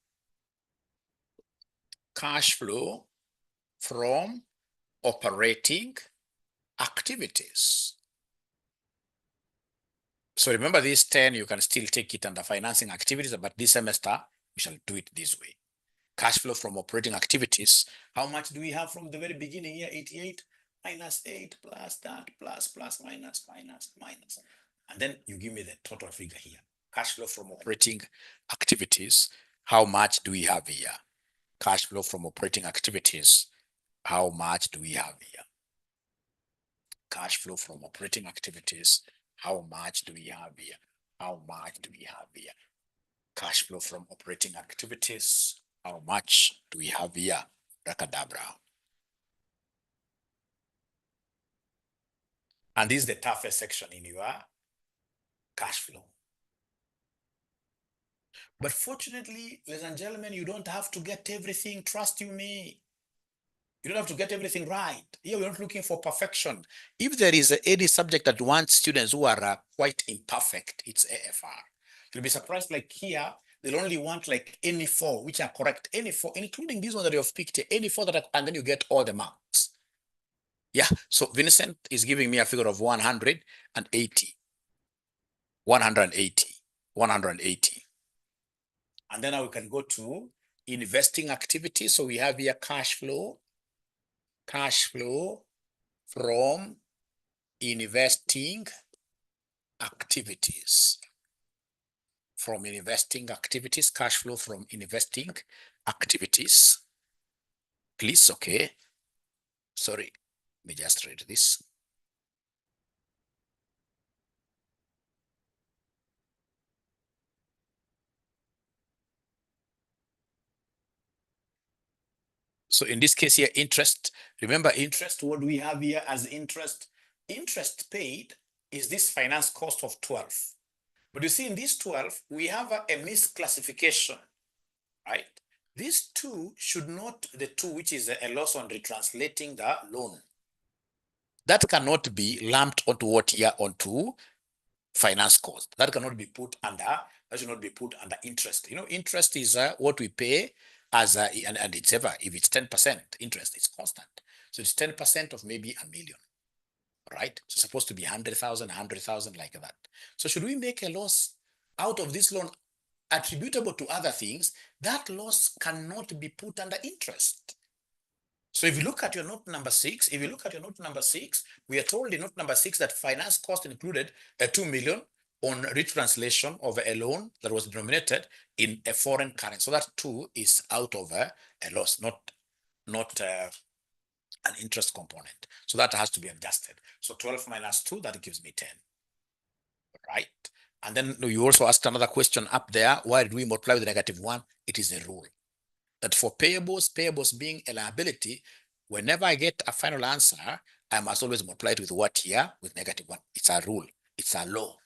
operating activities. So remember this 10, you can still take it under financing activities, but this semester we shall do it this way. Cash flow from operating activities. How much do we have from the very beginning here? 88 minus 8 plus that, plus minus. And then you give me the total figure here. Cash flow from operating activities. How much do we have here? Cash flow from operating activities. How much do we have here? Cash flow from operating activities. How much do we have here? Cash flow from operating activities. How much do we have here? Rakadabra. And this is the toughest section in your cash flow. But fortunately, ladies and gentlemen, you don't have to get everything. Trust you me. You don't have to get everything right. Here we're not looking for perfection. If there is any subject that wants students who are quite imperfect, it's AFR. You'll be surprised, like here, they'll only want like any four, which are correct, any four, including this one that you've picked, any four that are, and then you get all the marks. Yeah, so Vincent is giving me a figure of 180, 180, 180. And then now we can go to investing activities. So we have here cash flow from investing activities. From investing activities, cash flow from investing activities. Please, okay. Sorry, let me just read this. So in this case here, interest, remember interest, what do we have here as interest? Interest paid is this finance cost of 12. But you see in this 12, we have a misclassification, right? These two should not, the two which is a loss on retranslating the loan. That cannot be lumped onto what here onto finance cost. That cannot be put under, that should not be put under interest. You know, interest is what we pay as and it's ever, if it's 10% interest, it's constant. So it's 10% of maybe $1 million, right? So it's supposed to be 100,000, 100,000 like that. So should we make a loss out of this loan attributable to other things, that loss cannot be put under interest. So if you look at your note number 6, we are told in note number 6 that finance cost included a 2 million on retranslation of a loan that was denominated in a foreign currency. So that 2 is out of a loss, not an interest component. So that has to be adjusted. So 12 minus 2, that gives me 10, right? And then you also asked another question up there. Why did we multiply with -1? It is a rule that for payables being a liability, whenever I get a final answer, I must always multiply it with what here? With -1. It's a rule. It's a law.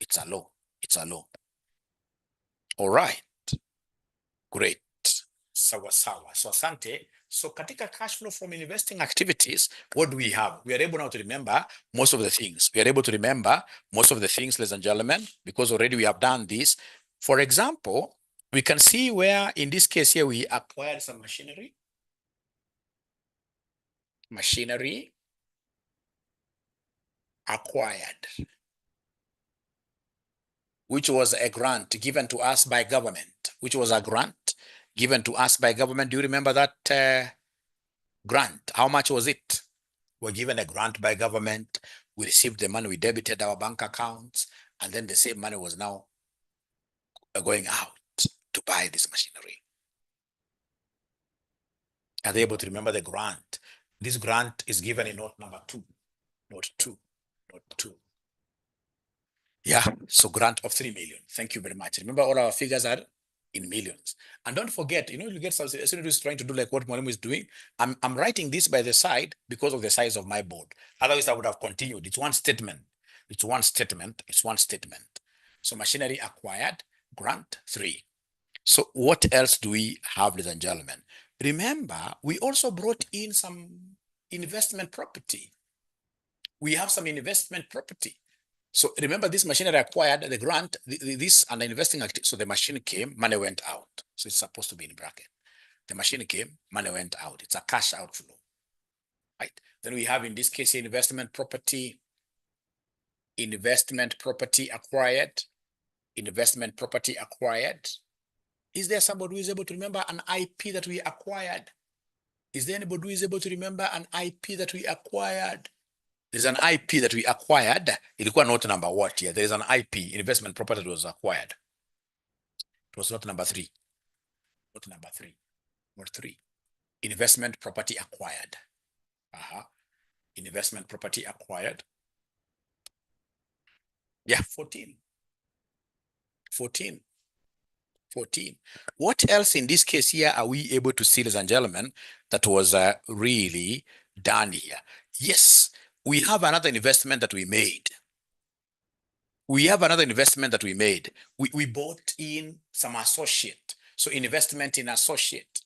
It's a law. It's a law. All right. Great. Sawa sawa. So asante. So katika cash flow from investing activities, what do we have? We are able now to remember most of the things. We are able to remember most of the things, ladies and gentlemen, because already we have done this. For example, we can see where in this case here, we acquired some machinery. Machinery acquired, which was a grant given to us by government, which was a grant given to us by government. Do you remember that grant? How much was it? We're given a grant by government. We received the money, we debited our bank accounts, and then the same money was now going out to buy this machinery. Are they able to remember the grant? This grant is given in note number 2. Note 2. Note 2. Yeah, so grant of 3 million. Thank you very much. Remember, all our figures are in millions. And don't forget, you get some student who's trying to do like what Mwalimu is doing. I'm writing this by the side because of the size of my board. Otherwise, I would have continued. It's one statement. It's one statement. It's one statement. So machinery acquired, grant 3. So what else do we have, ladies and gentlemen? Remember, we also brought in some investment property. We have some investment property. So remember, this machinery acquired, the grant, this and the investing activity. So the machine came, money went out. So it's supposed to be in bracket. The machine came, money went out. It's a cash outflow, right? Then we have in this case investment property acquired, investment property acquired. Is there somebody who is able to remember an IP that we acquired? Is there anybody who is able to remember an IP that we acquired? There's an IP that we acquired. Ilikuwa note number what here? There is an IP, investment property that was acquired. It was not number 3. Not number 3. Not 3. Investment property acquired. Investment property acquired. Yeah, 14. 14. 14. What else in this case here are we able to see, ladies and gentlemen, that was really done here? Yes, we have another investment that we made. We bought in some associate. So investment in associate.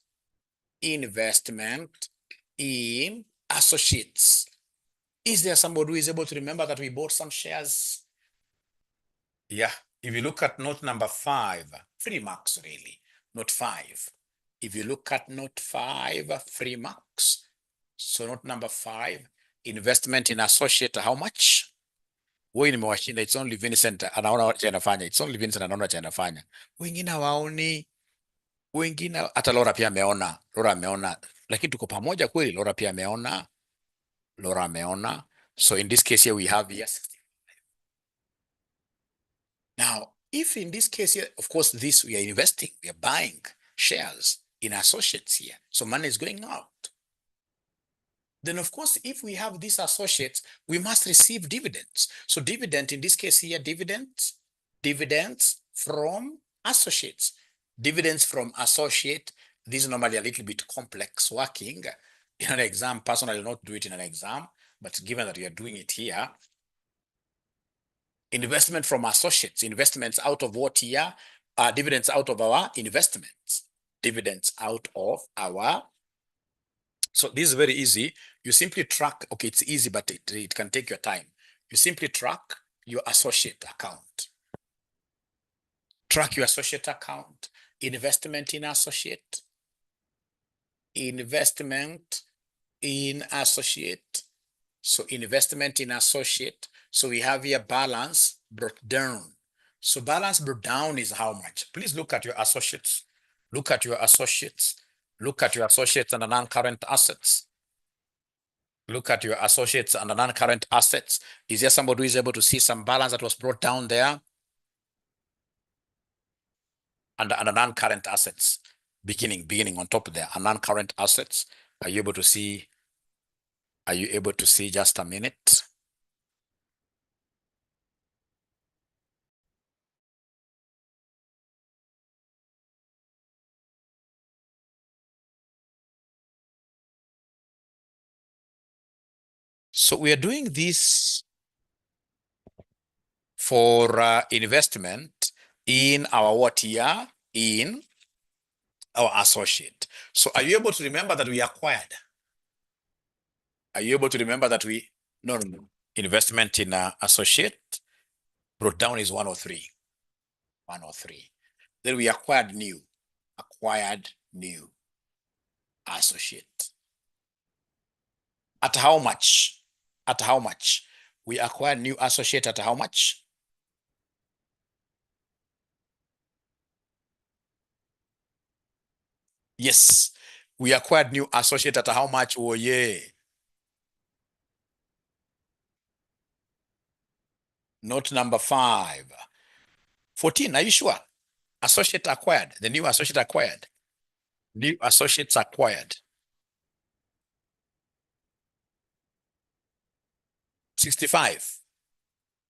Investment in associates. Is there somebody who is able to remember that we bought some shares? Yeah, if you look at note number 5, 3 marks really, note 5. If you look at note 5, 3 marks. So note number 5, investment in associate, how much? Wewe nimewashinda, it's only Vincent anaona cha anafanya. It's only Vincent anaona cha anafanya. Wengine hawaoni, wengine hata Laura pia ameona. Laura ameona. Lakini tuko pamoja kweli? Laura pia ameona. Laura ameona. So in this case here we have yes. Now, if in this case here, of course, this we are investing, we are buying shares in associates here. So money is going out. Then of course, if we have these associates, we must receive dividends. So dividend in this case here, dividends from associates. Dividends from associate, this is normally a little bit complex working. In an exam, personally, I'll not do it in an exam, but given that we are doing it here, investment from associates, investments out of what here? Dividends out of our investments. Dividends out of our. So this is very easy. You simply track, okay, it's easy, but it can take your time. You simply track your associate account. Track your associate account, investment in associate, investment in associate. So investment in associate. So we have here balance brought down. So balance brought down is how much? Please look at your associates. Look at your associates. Look at your associates and the non-current assets. Look at your associates and the non-current assets. Is there somebody who is able to see some balance that was brought down there? And the non-current assets, beginning on top there, and non-current assets. Are you able to see? Are you able to see? Just a minute. So we are doing this for investment in our what here? In our associate. So are you able to remember that we acquired? Are you able to remember that we, no. Investment in associate brought down is 103. 103. Then we acquired new associate. At how much? At how much? We acquired new associate at how much? Yes, we acquired new associate at how much? Oh yeah. Note number 5. 14, are you sure? Associate acquired, the new associate acquired. New associates acquired. 65.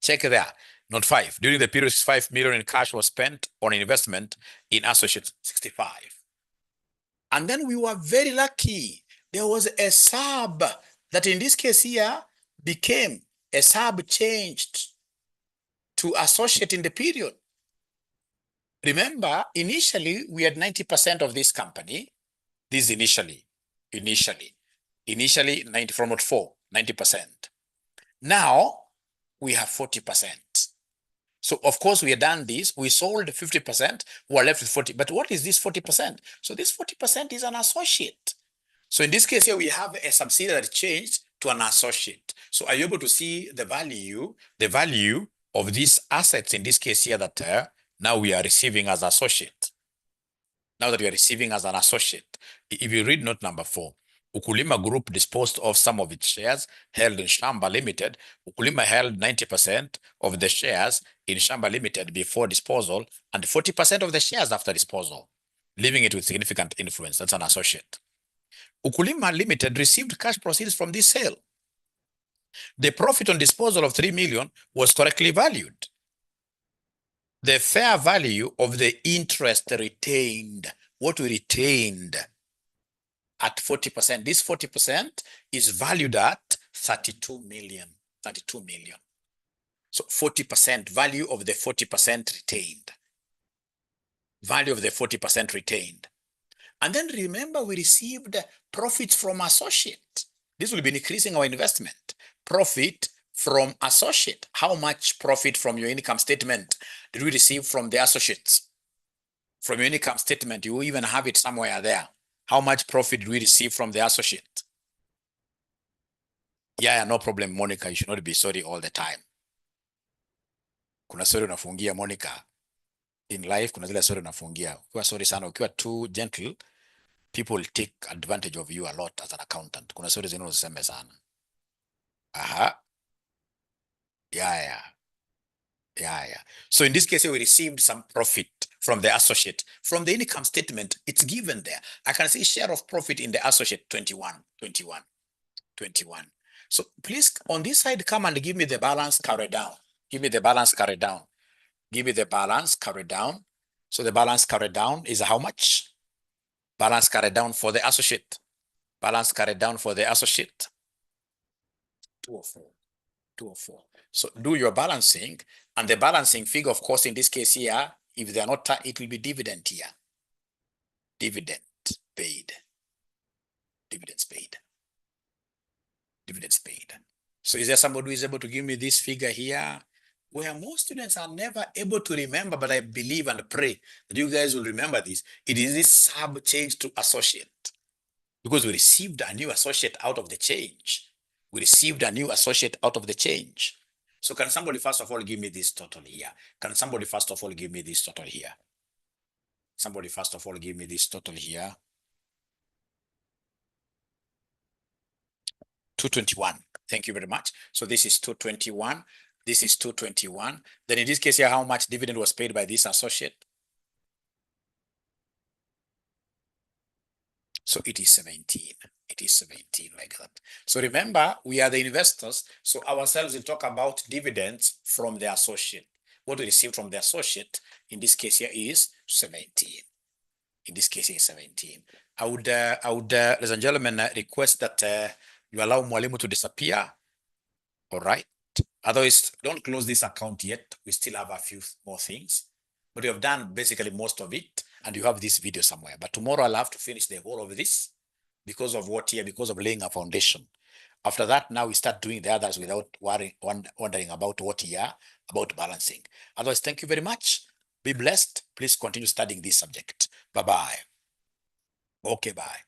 Check there. Note 5. During the period, 5 million in cash was spent on investment in associates. 65. And then we were very lucky. There was a sub that in this case here became a sub changed to associate in the period. Remember, initially we had 90% of this company. This initially 90 from note 4, 90%. Now we have 40%. So of course we have done this. We sold 50%. We're left with 40. But what is this 40%? So this 40% is an associate. So in this case here, we have a subsidiary that changed to an associate. So are you able to see the value of these assets in this case here that now we are receiving as associate? Now that we are receiving as an associate, if you read note number 4, Ukulima Group disposed of some of its shares held in Shamba Limited. Ukulima held 90% of the shares in Shamba Limited before disposal and 40% of the shares after disposal, leaving it with significant influence. That's an associate. Ukulima Limited received cash proceeds from this sale. The profit on disposal of 3 million was correctly valued. The fair value of the interest retained, what we retained at 40%, this 40% is valued at 32 million. So 40% value of the 40% retained. Value of the 40% retained. And then remember, we received profits from associate. This will be increasing our investment. Profit from associate. How much profit from your income statement did we receive from the associates? From your income statement, you even have it somewhere there. How much profit did we receive from the associate? Yeah, no problem, Monica. You should not be sorry all the time. Kuna sorry unafungia, Monica. In life, kuna zile sorry unafungia. Ukiwa sorry sana, ukiwa too gentle, people will take advantage of you a lot as an accountant. Kuna sorry zingine usiseme sana. Aha. Yeah. So in this case, we received some profit from the associate. From the income statement, it's given there. I can see share of profit in the associate 21. So please, on this side, come and give me the balance carried down. Give me the balance carried down. Give me the balance carried down. So the balance carried down is how much? Balance carried down for the associate. Balance carried down for the associate. 204. So do your balancing, and the balancing figure, of course, in this case here, if they are not, it will be dividend here. Dividends paid. So is there somebody who is able to give me this figure here? Where most students are never able to remember, but I believe and pray that you guys will remember this. It is this sub change to associate, because we received a new associate out of the change. So can somebody first of all give me this total here? Somebody first of all give me this total here? 221. Thank you very much. So this is 221. This is 221. Then in this case here, how much dividend was paid by this associate? So it is 17. Like that. So remember, we are the investors. So ourselves will talk about dividends from the associate. What we received from the associate in this case here is 17. I would, ladies and gentlemen, request that you allow Mwalimu to disappear. All right. Otherwise, don't close this account yet. We still have a few more things, but we have done basically most of it, and you have this video somewhere. But tomorrow I'll have to finish the whole of this because of what here, because of laying a foundation. After that, now we start doing the others without wondering about what here, about balancing. Otherwise, thank you very much. Be blessed. Please continue studying this subject. Bye-bye. Okay, bye.